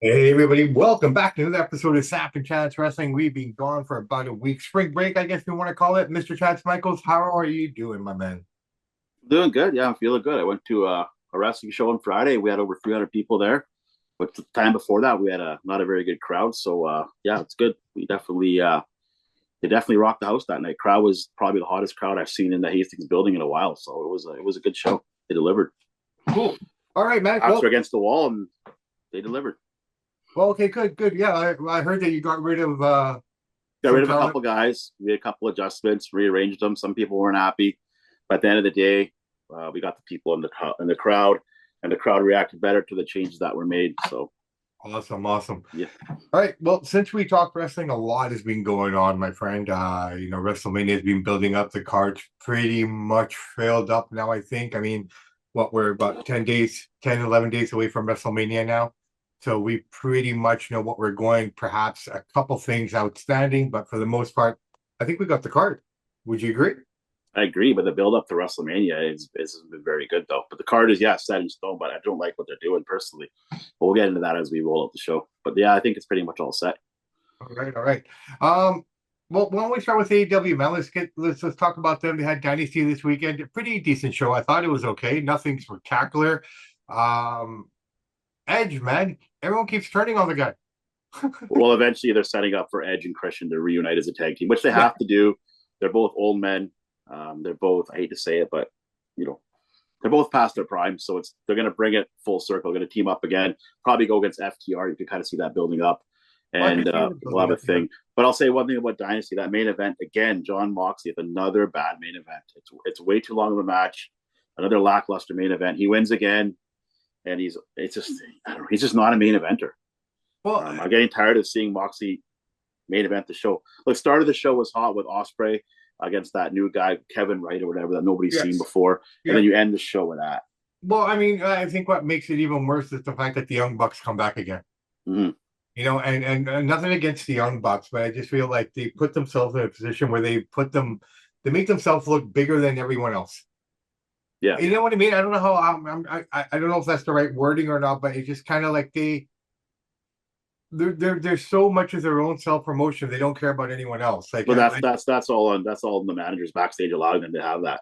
Hey everybody, welcome back to another episode of Samp&Chance Wrestling. We've been gone for about a week. Spring break, I guess we want to call it. Mr. Chance Michaels, how are you doing, my man? Doing good. Yeah, I'm feeling good. I went to a wrestling show on Friday. We had over 300 people there. But the time before that, we had a not a very good crowd. So yeah, it's good. We definitely they definitely rocked the house that night. Crowd was probably the hottest crowd I've seen in the Hastings building in a while. So it was a good show. They delivered. Cool. All right, man. Backs Well, were against the wall, and they delivered. okay, good, good. Yeah, I heard that you got rid of Got some rid of a talent. couple guys. We had a couple adjustments, rearranged them. Some people weren't happy, but at the end of the day, we got the people in the crowd, and the crowd reacted better to the changes that were made. So Awesome, awesome. yeah, All right. Well, since we talked wrestling, a lot has been going on, my friend. WrestleMania has been building up. The card's pretty much filled up now, I think. I mean, we're about 10 days, 10, 11 days away from WrestleMania now. So we pretty much know what we're going. Perhaps a couple things outstanding, but for the most part, I think we got the card. Would you agree? I agree. But the build up to WrestleMania is been very good though. But the card is set in stone. But I don't like what they're doing personally. But we'll get into that as we roll out the show. But yeah, I think it's pretty much all set. All right, all right. Um, well, why don't we start with AEW, man? Let's talk about them. They had Dynasty this weekend. A pretty decent show. I thought it was okay. Nothing spectacular. Um, Edge, man. Everyone keeps turning on the guy. Well, eventually they're setting up for Edge and Christian to reunite as a tag team, which they Yeah. have to do. They're both old men. They're both, I hate to say it, but you know, they're both past their prime. So they're going to bring it full circle. They're going to team up again, probably go against FTR. You can kind of see that building up, Well, I and could see it we'll building have a up, yeah. thing. But I'll say one thing about Dynasty: that main event again, John Moxley, another bad main event. It's way too long of a match. Another lackluster main event. He wins again, and it's just I don't know. He's just not a main eventer. Well, I'm getting tired of seeing Moxley main event the show. Look, start of the show was hot with Osprey against that new guy Kevin Wright or whatever that nobody's seen yes. before, and Yeah. then you end the show with that. Well, I mean, I think what makes it even worse is the fact that the Young Bucks come back again. Mm-hmm. And nothing against the Young Bucks, but I just feel like they put themselves in a position where they make themselves look bigger than everyone else. Yeah. You know what I mean? I don't know how I don't know if that's the right wording or not, but it's just kind of like they're so much of their own self promotion. They don't care about anyone else. Like But that's all the managers backstage allowing them to have that.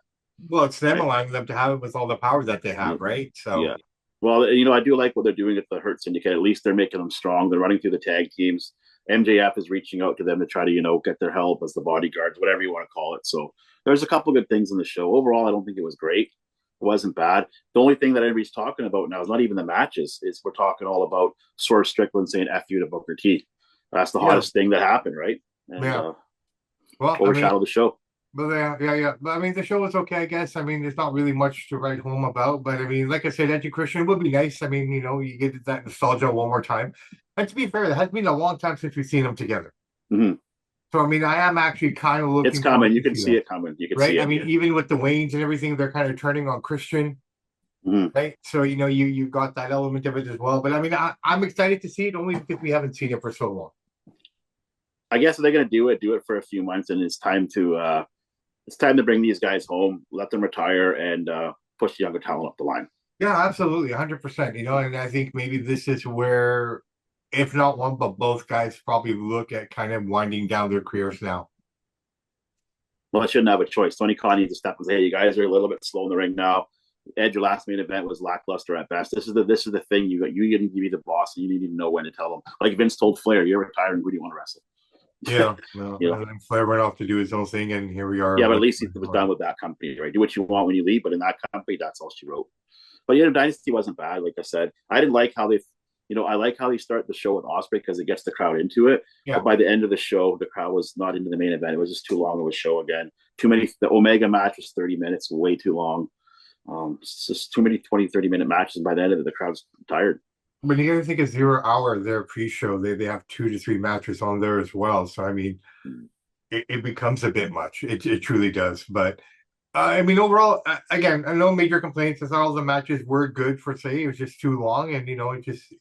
well, it's them Right? allowing them to have it with all the power that they Yeah. have, right? So Yeah. Well, I do like what they're doing at the Hurt Syndicate. At least they're making them strong. They're running through the tag teams. MJF is reaching out to them to try to, get their help as the bodyguards, whatever you want to call it. So there's a couple good things in the show. Overall, I don't think it was great. It wasn't bad. The only thing that everybody's talking about now is not even the matches. Is we're talking all about Swerve Strickland saying "F you" to Booker T. That's the yeah, hottest thing that happened, right? And yeah. Well, I mean, overshadowed the show. but yeah. But I mean, the show was okay, I guess. I mean, there's not really much to write home about. But I mean, like I said, Edgy Christian would be nice. I mean, you get that nostalgia one more time. And to be fair, it has been a long time since we've seen them together. Mm-hmm. So I mean, I am actually kind of It's looking coming. forward You to can see see that, it coming. You can see right? I it. mean, even with the Waynes and everything, they're kind of turning on Christian, Mm-hmm. right? So you got that element of it as well. But I mean, I'm excited to see it only because we haven't seen it for so long. I guess if they're gonna do it for a few months, and it's time to bring these guys home, let them retire, and push the younger talent up the line. Yeah, absolutely, 100%. And I think maybe this is where, if not one, but both guys probably look at kind of winding down their careers now. Well, I shouldn't have a choice. Tony Khan needs to step and say, "Hey, you guys are a little bit slow in the ring now. Ed, your last main event was lackluster at best. This is the thing you got. You need to be the boss, and you need to know when to tell them. Like Vince told Flair, "You're retiring. Who do you want to wrestle?" Yeah, no, you know. and then Flair went off to do his own thing, and here we are Yeah, but at with. least it was done with that company, right? Do what you want when you leave, but in that company, that's all she wrote. But yeah, Dynasty wasn't bad. Like I said, I didn't like how I like how they start the show with Osprey because it gets the crowd into it. Yeah, But by the end of the show, the crowd was not into the main event. It was just too long of a show again. Too many. The Omega match was 30 minutes, way too long. It's just too many 20, 30-minute matches. And by the end of it, the crowd's tired. but you got to think of 0 hour their pre-show. They have 2 to 3 matches on there as well. So I mean, it becomes a bit much. It truly does. But I mean, overall, again, no major complaints. I thought all the matches were good for say. It was just too long, and it just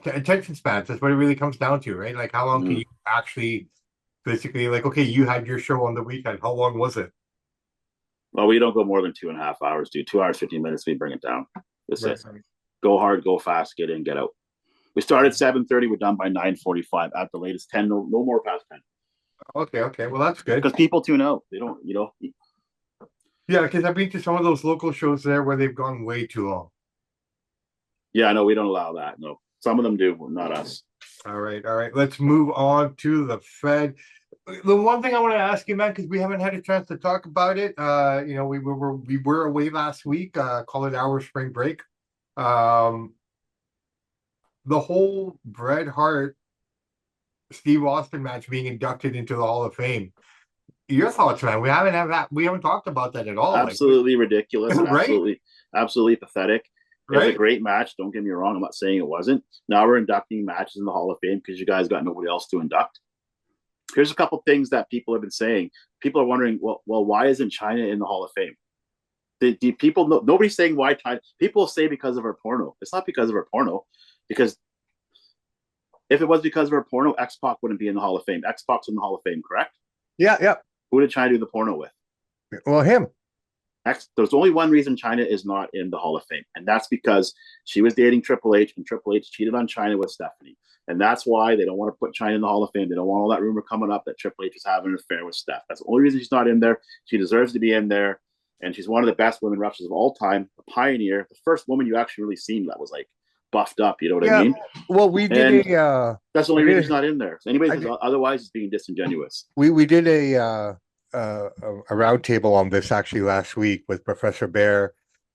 attention spans. That's what it really comes down to, right? Like, how long can Mm. you actually physically, like, okay, you had your show on the weekend. How long was it? Well, we don't go more than 2.5 hours, dude. 2 hours, 15 minutes, we bring it down. That's Right. it. Go hard, go fast, get in, get out. We started 7:30. We're done by 9:45 at the latest. 10, no more past 10. Okay, okay. Well, that's good. Because people tune out. They don't, Yeah, because I've been to some of those local shows there where they've gone way too long. Yeah, no, we don't allow that. No, some of them do, but not us. All right, all right. Let's move on to the Fed. The one thing I want to ask you, man, because we haven't had a chance to talk about it. We were away last week. Call it our spring break. Um, the whole Bret Hart Steve Austin match being inducted into the Hall of Fame. Your thoughts, man? We haven't had that. We haven't talked about that at all. Absolutely ridiculous and right? absolutely pathetic. It was Right? a great match. Don't get me wrong. I'm not saying it wasn't. Now we're inducting matches in the Hall of Fame because you guys got nobody else to induct. Here's a couple things that people have been saying. People are wondering, well, why isn't China in the Hall of Fame? The people, nobody's saying why China. People say because of her porno. It's not because of her porno, because if it was because of her porno, X-Pac wouldn't be in the Hall of Fame. X-Pac's in the Hall of Fame, correct? Yeah, yeah. Who did China do the porno with? Well, him. There's only one reason China is not in the Hall of Fame, and that's because she was dating Triple H, and Triple H cheated on China with Stephanie. And that's why they don't want to put China in the Hall of Fame. They don't want all that rumor coming up that Triple H is having an affair with Steph. That's the only reason she's not in there. She deserves to be in there, and she's one of the best women wrestlers of all time, a pioneer, the first woman you actually really seen that was like buffed up. You know what I mean? Well, we did that's the only reason she's not in there. So anybody says otherwise is being disingenuous. We did a roundtable on this actually last week with Professor Bear,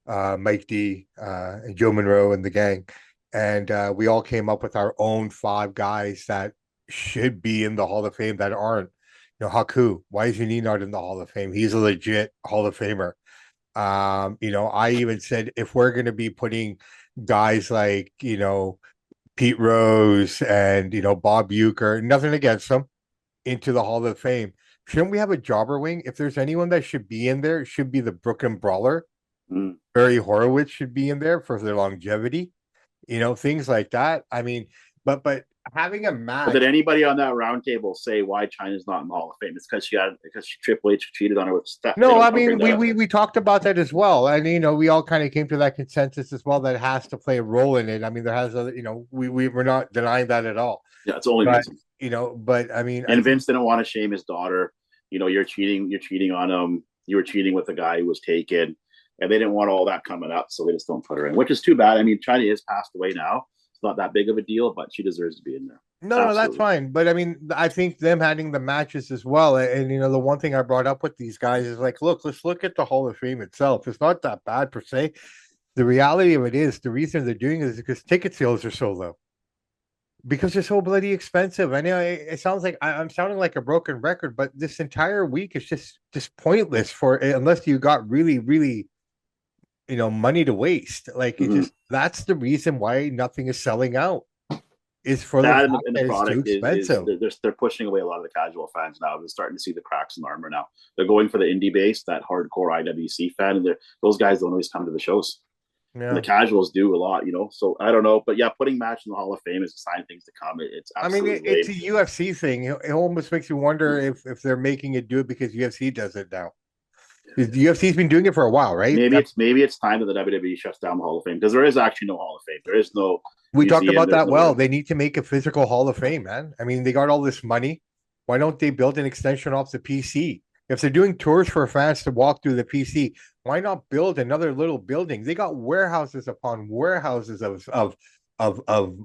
Mike D, and Joe Monroe and the gang, and we all came up with our own 5 guys that should be in the Hall of Fame that aren't. Haku, why is he not in the Hall of Fame? He's a legit Hall of Famer. I even said if we're going to be putting guys like Pete Rose and Bob Uecker, nothing against them, into the Hall of Fame, shouldn't we have a jobber wing? If there's anyone that should be in there, it should be the Brooklyn Brawler. Barry Horowitz should be in there for their longevity, things like that. I mean, but having a match. But did anybody on that roundtable say why China's not in the Hall of Fame? It's because Triple H cheated on her with Steph. No, I mean we talked about that as well, and we all kind of came to that consensus as well that it has to play a role in it. I mean, there has other, we're not denying that at all. Yeah, it's the only reason. But I mean, and Vince didn't want to shame his daughter. You're cheating on him. You were cheating with the guy who was taken, and they didn't want all that coming up, so they just don't put her in, which is too bad. I mean, China is passed away now. It's not that big of a deal, but she deserves to be in there. No, that's fine. But I mean, I think them having the matches as well. And, the one thing I brought up with these guys is like, look, let's look at the Hall of Fame itself. It's not that bad per se. The reality of it is the reason they're doing it is because ticket sales are so low. Because they're so bloody expensive. I know it sounds like I'm sounding like a broken record, but this entire week is just pointless unless you got really, really money to waste. Like that's the reason why nothing is selling out. Is for that the, and the product is they're pushing away a lot of the casual fans now. They're starting to see the cracks in the armor now. They're going for the indie base, that hardcore IWC fan, and those guys don't always come to the shows. Yeah. And the casuals do a lot, So I don't know, but yeah, putting match in the Hall of Fame is a sign of things to come. It's it's a UFC thing. It almost makes you wonder if they're making it do it because UFC does it now. The UFC's been doing it for a while, right? Maybe it's time that the WWE shuts down the Hall of Fame because there is actually no Hall of Fame. There is no. We talked about that. Well, they need to make a physical Hall of Fame, man. I mean, they got all this money. Why don't they build an extension off the PC? If they're doing tours for fans to walk through the PC, why not build another little building? They got warehouses upon warehouses of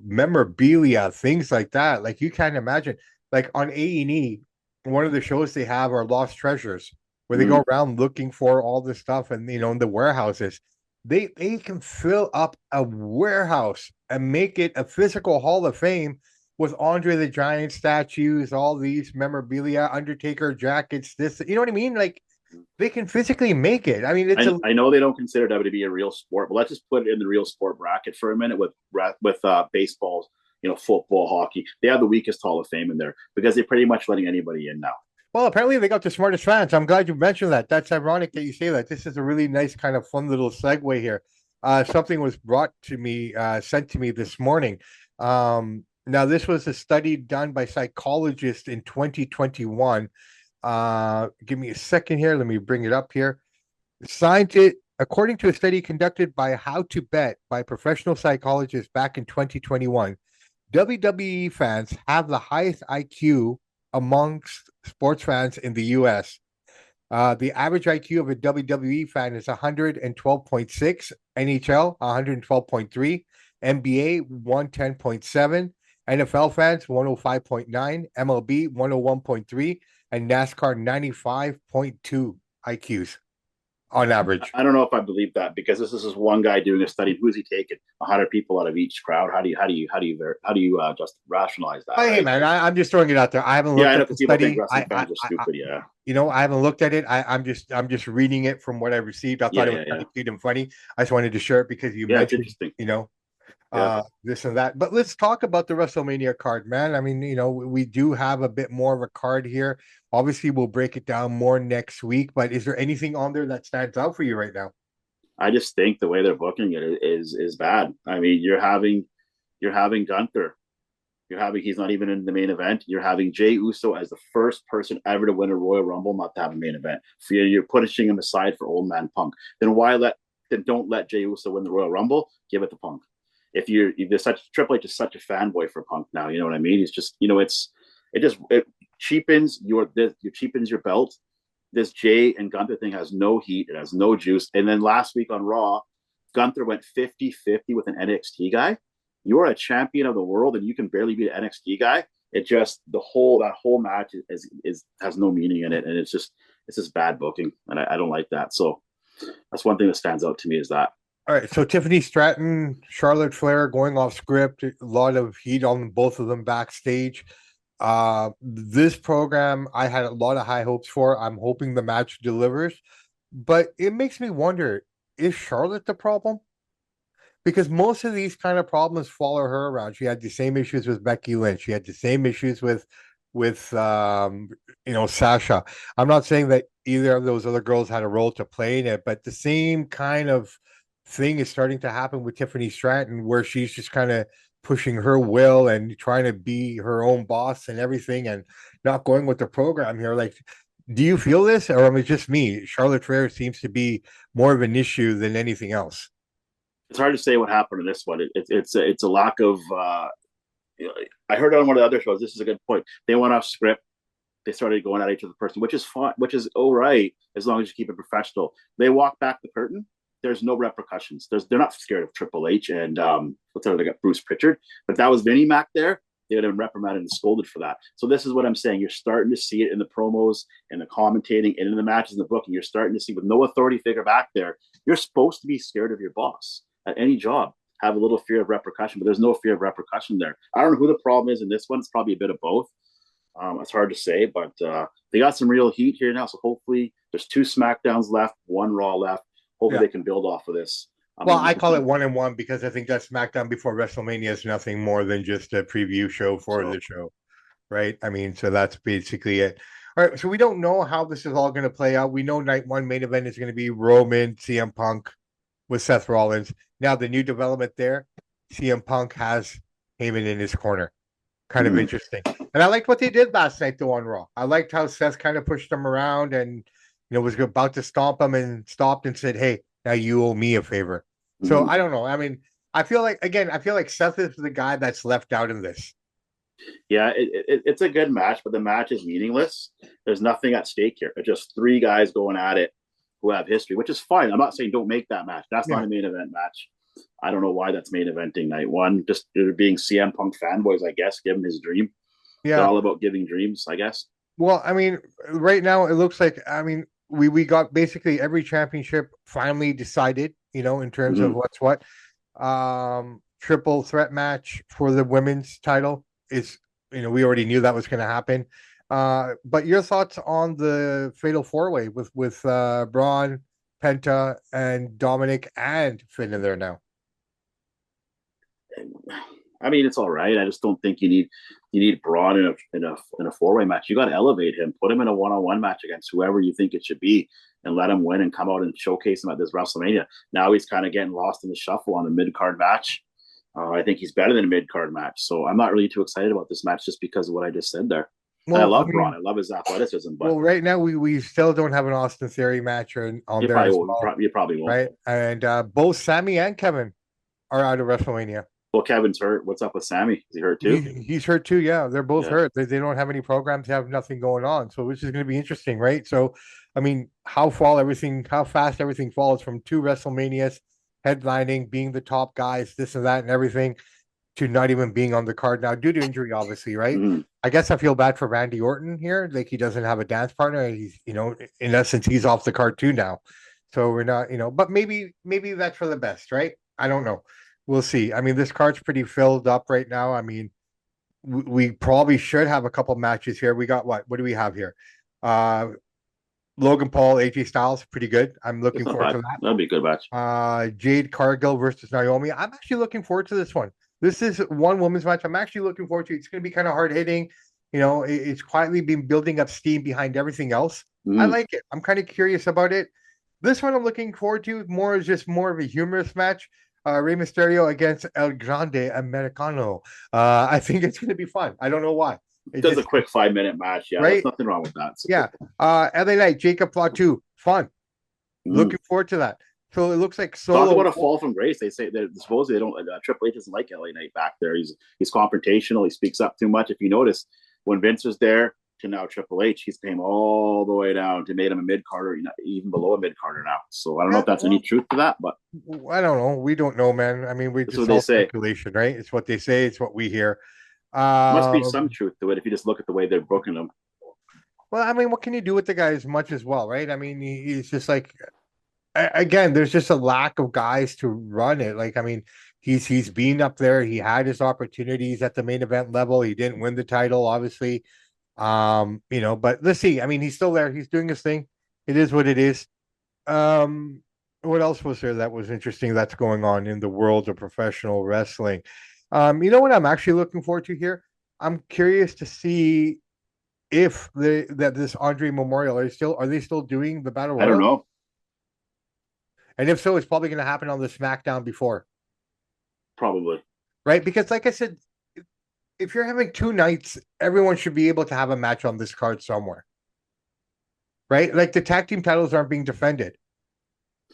memorabilia, things like that. Like you can't imagine. Like on A&E, one of the shows they have are Lost Treasures, where they go around looking for all this stuff and in the warehouses. They can fill up a warehouse and make it a physical Hall of Fame with Andre the Giant statues, all these memorabilia, Undertaker jackets, this, you know what I mean? Like they can physically make it. I mean, I know they don't consider WWE a real sport, but let's just put it in the real sport bracket for a minute with baseball, football, hockey. They have the weakest Hall of Fame in there because they're pretty much letting anybody in now. Well, apparently they got the smartest fans. I'm glad you mentioned that. That's ironic that you say that. This is a really nice kind of fun little segue here. Something was sent to me this morning. Now, this was a study done by psychologists in 2021. Give me a second here. Let me bring it up here. According to a study conducted by How to Bet by professional psychologists back in 2021, WWE fans have the highest IQ amongst sports fans in the US. The average IQ of a WWE fan is 112.6, NHL 112.3, NBA 110.7, NFL fans 105.9, MLB 101.3, and NASCAR 95.2 IQs on average. I don't know if I believe that because this is just one guy doing a study. Who's he taking? 100 people out of each crowd. Just rationalize that, Oh, hey right? man, I'm just throwing it out there. I haven't Yeah, looked I know at the because people think study. wrestling fans are stupid. Yeah, I haven't looked at it. I'm just reading it from what I received. I thought yeah, it was yeah, kind yeah. of cute and funny. I just wanted to share it because you Yeah, it's mentioned, interesting. Yeah, this and that. But let's talk about the WrestleMania card, man. I mean, we do have a bit more of a card here. Obviously, we'll break it down more next week. But is there anything on there that stands out for you right now? I just think the way they're booking it is bad. I mean, you're having Gunther. He's not even in the main event. You're having Jey Uso as the first person ever to win a Royal Rumble not to have a main event. You're pushing him aside for Old Man Punk. Then don't let Jey Uso win the Royal Rumble. Give it to Punk. If there's such Triple H is such a fanboy for Punk now. You know what I mean? He's just it cheapens your belt. This Jay and Gunther thing has no heat. It has no juice. And then last week on Raw, Gunther went 50-50 with an NXT guy. You're a champion of the world and you can barely beat an NXT guy. It just that whole match is has no meaning in it, and it's just bad booking, and I don't like that. So that's one thing that stands out to me is that. All right, so Tiffany Stratton, Charlotte Flair going off script, a lot of heat on both of them backstage. This program I had a lot of high hopes for. I'm hoping the match delivers, but it makes me wonder, is Charlotte the problem? Because most of these kind of problems follow her around. She had the same issues with Becky Lynch. She had the same issues with Sasha. I'm not saying that either of those other girls had a role to play in it, but the same kind of thing is starting to happen with Tiffany Stratton, where she's just kind of pushing her will and trying to be her own boss and everything, and not going with the program here. Like, do you feel this, or am it just me? Charlotte Flair seems to be more of an issue than anything else. It's hard to say what happened in this one. It's a lack of. I heard on one of the other shows. This is a good point. They went off script. They started going at each other person, which is fine, which is all right as long as you keep it professional. They walk back the curtain. There's no repercussions. They're not scared of Triple H and what's the They got Bruce Pritchard, but that was Vinnie Mac there. They would have been reprimanded and scolded for that. So this is what I'm saying. You're starting to see it in the promos and the commentating and in the matches and the booking. You're starting to see with no authority figure back there. You're supposed to be scared of your boss at any job. Have a little fear of repercussion, but there's no fear of repercussion there. I don't know who the problem is in this one. It's probably a bit of both. It's hard to say, but they got some real heat here now. So hopefully, there's 2 SmackDowns left, 1 Raw left. Hopefully, Yeah. they can build off of this. Well, I call it 1-1 because I think that SmackDown before WrestleMania is nothing more than just a preview show for the show, right? I mean, so that's basically it. All right, so we don't know how this is all going to play out. We know night one main event is going to be Roman, CM Punk with Seth Rollins. Now, the new development there, CM Punk has Heyman in his corner. Kind of interesting. And I liked what they did last night, though, on Raw. I liked how Seth kind of pushed him around and, was about to stomp him and stopped and said, hey, now you owe me a favor. So I don't know. I mean, I feel like Seth is the guy that's left out in this. Yeah, it's a good match, but the match is meaningless. There's nothing at stake here. It's just 3 guys going at it who have history, which is fine. I'm not saying don't make that match. That's not a main event match. I don't know why that's main eventing night one. Just being CM Punk fanboys, I guess, give him his dream. Yeah. They're all about giving dreams, I guess. Well, I mean, right now it looks like, we got basically every championship finally decided, in terms of what's what. Triple threat match for the women's title is, we already knew that was going to happen. But your thoughts on the Fatal 4-Way with Braun, Penta, and Dominic and Finn in there now? I mean, it's all right. I just don't think you need Braun in a 4-way match. You got to elevate him, put him in a 1-on-1 match against whoever you think it should be, and let him win and come out and showcase him at this WrestleMania. Now he's kind of getting lost in the shuffle on a mid card match. I think he's better than a mid card match, so I'm not really too excited about this match just because of what I just said there. Well, I love Braun. I love his athleticism. But right now we still don't have an Austin Theory match on there as well. You probably won't. Right, and both Sammy and Kevin are out of WrestleMania. Well, Kevin's hurt. What's up with Sammy? Is he hurt too? He's hurt too. Yeah, they're both Yeah. hurt. They don't have any programs, have nothing going on. So which is going to be interesting, right? So, I mean, how fast everything falls from two WrestleManias, headlining, being the top guys, this and that, and everything, to not even being on the card now due to injury, obviously, right? Mm-hmm. I guess I feel bad for Randy Orton here. Like he doesn't have a dance partner. He's, in essence, he's off the card too now. So we're not, but maybe that's for the best, right? I don't know. We'll see. I mean, this card's pretty filled up right now. I mean, we probably should have a couple matches here. We got what? What do we have here? Logan Paul, AJ Styles, pretty good. I'm looking forward to that. That'll be a good match. Jade Cargill versus Naomi. I'm actually looking forward to this one. This is one women's match. I'm actually looking forward to. It's going to be kind of hard hitting. It's quietly been building up steam behind everything else. I like it. I'm kind of curious about it. This one I'm looking forward to more of a humorous match. Rey Mysterio against El Grande Americano. I think it's going to be fun. I don't know why. It does a quick 5-minute match. Yeah, right? There's nothing wrong with that. So yeah. LA Knight, Jacob Fatu. Fun. Looking forward to that. So it looks like Talk about a fall from grace. They say that supposedly they don't. Triple H doesn't like LA Knight back there. He's confrontational. He speaks up too much. If you notice, when Vince was there to now Triple H, he's came all the way down to made him a mid Carter, even below a mid Carter now. So I don't know if that's any truth to that, but I don't know. We don't know, man. I mean, we just all speculation, right? It's what they say. It's what we hear. Must be some truth to it if you just look at the way they're booking them. Well, I mean, what can you do with the guy as much as well, right? I mean, he's just like, again, there's just a lack of guys to run it. Like, I mean, he's been up there. He had his opportunities at the main event level. He didn't win the title, obviously. But let's see. I mean, he's still there. He's doing his thing. It is what it is. What else was there that was interesting that's going on in the world of professional wrestling? You know what I'm actually looking forward to here? I'm curious to see if this Andre Memorial are they still doing the Battle Royal? I don't know. And if so, it's probably going to happen on the SmackDown before. Probably. Right? Because like I said, if you're having two nights, everyone should be able to have a match on this card somewhere. Right? Like the tag team titles aren't being defended.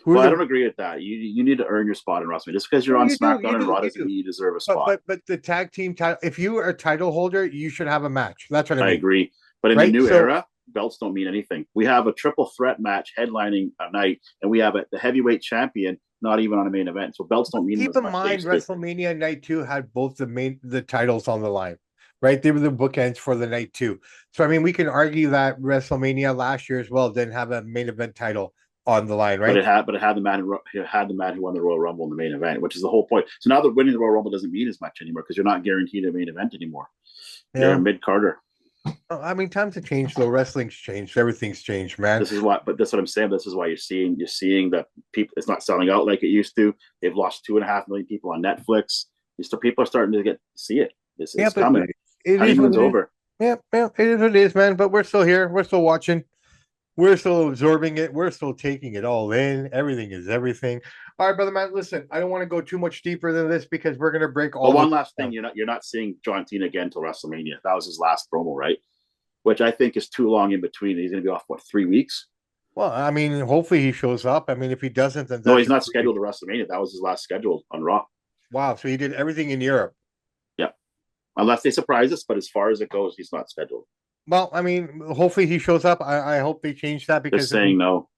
I don't agree with that. You need to earn your spot in WrestleMania. Just because you're on SmackDown and Raw doesn't mean you deserve a spot. But the tag team title, if you are a title holder, you should have a match. That's what I mean. I agree. But in the new era, belts don't mean anything. We have a triple threat match headlining a night, and we have the heavyweight champion not even on a main event. So belts don't mean anything. Keep in mind, WrestleMania Night 2 had both the titles on the line, right? They were the bookends for the Night 2. So, I mean, we can argue that WrestleMania last year as well didn't have a main event title on the line, right? But it had the man who won the Royal Rumble in the main event, which is the whole point. So now that winning the Royal Rumble doesn't mean as much anymore because you're not guaranteed a main event anymore. You're a mid Carter. I mean, times have changed though. Wrestling's changed. Everything's changed, man. But that's what I'm saying. This is why you're seeing that people, it's not selling out like it used to. They've lost 2.5 million people on Netflix. People are starting to see it. It's coming. Honeymoon's over. Yeah, it is what it is, man. But we're still here. We're still watching. We're still absorbing it. We're still taking it all in. Everything is everything. All right, brother man. Listen, I don't want to go too much deeper than this because we're gonna break all. One last thing, you're not seeing John Cena again until WrestleMania. That was his last promo, right? Which I think is too long in between. He's gonna be off 3 weeks. Well, I mean, hopefully he shows up. I mean, if he doesn't, then no, he's not scheduled to WrestleMania. That was his last schedule on Raw. Wow, so he did everything in Europe. Yeah, unless they surprise us. But as far as it goes, he's not scheduled. Well, I mean, hopefully he shows up. I hope they change that because they're saying no.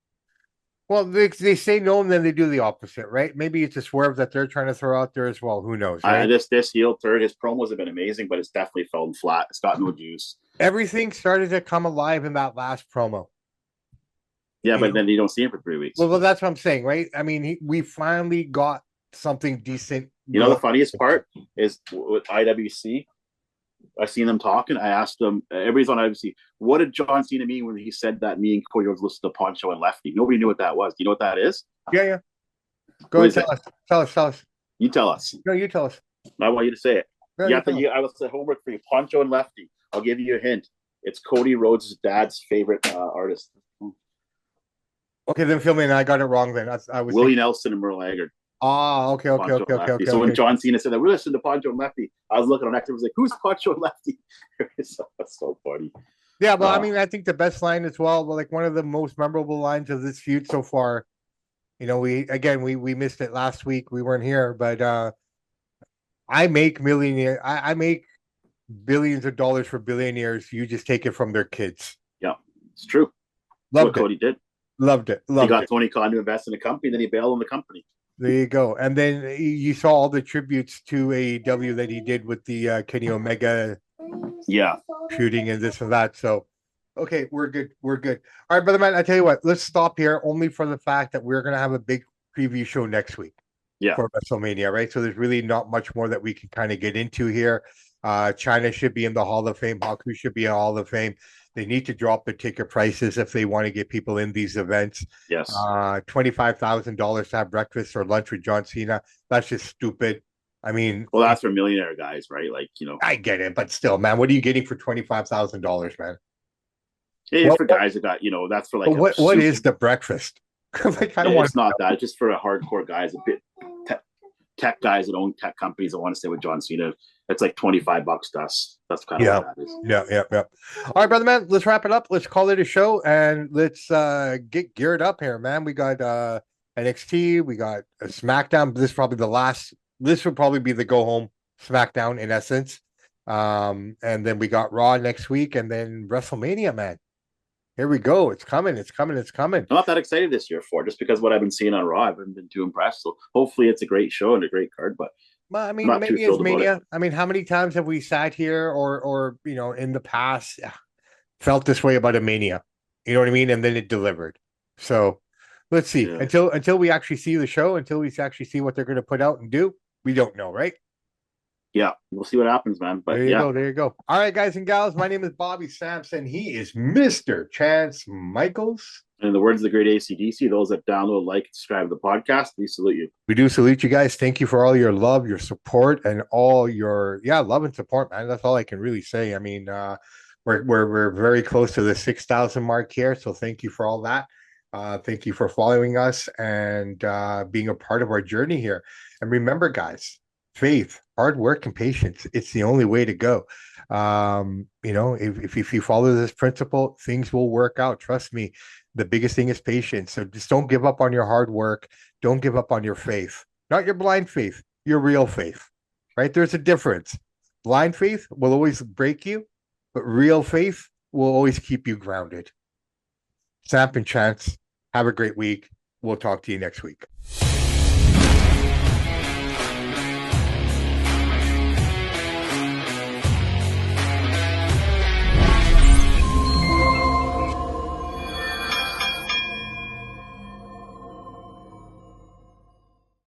Well, they say no, and then they do the opposite, right? Maybe it's a swerve that they're trying to throw out there as well. Who knows? Right? This heel turn, his promos have been amazing, but it's definitely fallen flat. It's got no juice. Everything started to come alive in that last promo. Yeah, but then you don't see him for 3 weeks. Well, that's what I'm saying, right? I mean, we finally got something decent. You know, the funniest part is with IWC. I seen them talking. I asked them, everybody's on IWC, what did John Cena mean when he said that me and Cody Rhodes listened to Poncho and Lefty? Nobody knew what that was. Do you know what that is? Yeah. Go ahead, tell us. You tell us. No, you tell us. I want you to say it. No, I will say homework for you. Poncho and Lefty. I'll give you a hint. It's Cody Rhodes' dad's favorite artist. Okay, then fill me in. I got it wrong then. I was Willie Nelson and Merle Haggard. Okay. So when John Cena said that, we listened to Poncho and Lefty, I was looking on actor, was like, who's Poncho and Lefty? That's so funny. Yeah, but I mean, I think the best line as well, like one of the most memorable lines of this feud so far. You know, we missed it last week. We weren't here, but I make millionaire. I make billions of dollars for billionaires. You just take it from their kids. Yeah, it's true. That's what Loved it. Cody did. Loved it. He Loved got it. Tony Khan to invest in the company, then he bailed on the company. There you go. And then you saw all the tributes to AEW that he did with the Kenny Omega Yeah. shooting and this and that. So, okay, we're good. We're good. All right, brother man. I tell you what, let's stop here only for the fact that we're gonna have a big preview show next week. Yeah. For WrestleMania, right? So there's really not much more that we can kind of get into here. China should be in the Hall of Fame. Haku should be in the Hall of Fame. They need to drop the ticket prices if they want to get people in these events. Yes. $25,000 to have breakfast or lunch with John Cena. That's just stupid. I mean, well, that's for millionaire guys, right? Like, I get it, but still, man, what are you getting for $25,000, man? It's for guys that got, that's for like. What is the breakfast? Like, I don't want. It's not that. It's just for a hardcore guys, a bit tech guys that own tech companies that want to stay with John Cena. It's like $25 to us. That's kind of what that is. Yeah. All right, brother man, let's wrap it up. Let's call it a show and let's get geared up here, man. We got NXT, we got a SmackDown. This will probably be the go home SmackDown in essence. And then we got Raw next week and then WrestleMania, man. Here we go. It's coming. I'm not that excited this year for just because what I've been seeing on Raw, I haven't been too impressed. So hopefully it's a great show and a great card. But well, I mean, maybe it's Mania. I mean, how many times have we sat here or in the past felt this way about a Mania? You know what I mean? And then it delivered. So let's see. Yeah. Until we actually see the show, until we actually see what they're going to put out and do, we don't know, right? Yeah, we'll see what happens, man. But there you go. All right, guys and gals, my name is Bobby Sampson. He is Mr. Chance Michaels. And in the words of the great AC/DC, those that download, like, subscribe to the podcast, we salute you. We do salute you guys. Thank you for all your love, your support, and all your love and support, man. That's all I can really say. I mean, we're very close to the 6,000 mark here, so thank you for all that. Thank you for following us and being a part of our journey here. And remember, guys, faith, hard work, and patience. It's the only way to go. If you follow this principle, things will work out. Trust me. The biggest thing is patience. So just don't give up on your hard work. Don't give up on your faith. Not your blind faith, your real faith. Right? There's a difference. Blind faith will always break you, but real faith will always keep you grounded. Samp and Chance, have a great week. We'll talk to you next week.